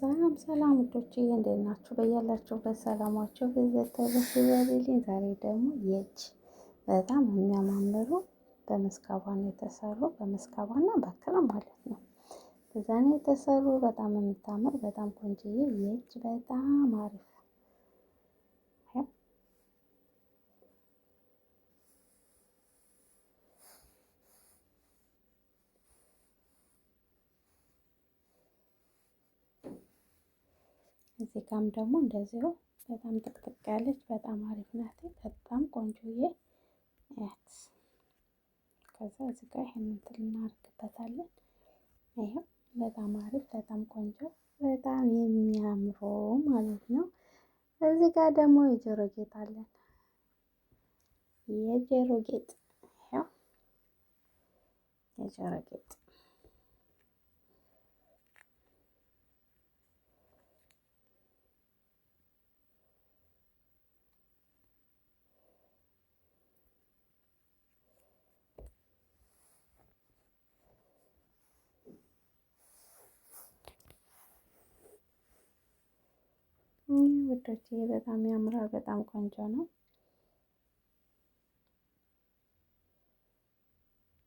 ሰላም ሰላም ውዶችዬ እንዴት ናችሁ? በያላችሁበት ሰላማችሁ ብዝት ተረፍ ይበልልኝ። ዛሬ ደግሞ የእጅ በጣም የሚያማምሩ በመስካባን የተሰሩ በመስካባና በክር ማለት ነው። በዛ ነው የተሰሩ በጣም የምታምር በጣም ቆንጆዬ የእጅ በጣም አሪፍ እዚህ ጋም ደግሞ እንደዚሁ በጣም ጥቅጥቅ ያለች በጣም አሪፍ ናት። በጣም ቆንጆዬ ያት ከዛ እዚህ ጋር ይሄንን እንትን እናደርግበታለን። ይሄው በጣም አሪፍ በጣም ቆንጆ በጣም የሚያምሩ ማለት ነው። እዚህ ጋር ደግሞ የጆሮ ጌጥ አለን። የጆሮ ጌጥ ይሄው የጆሮ ጌጥ ውዶቼ በጣም ያምራል። በጣም ቆንጆ ነው።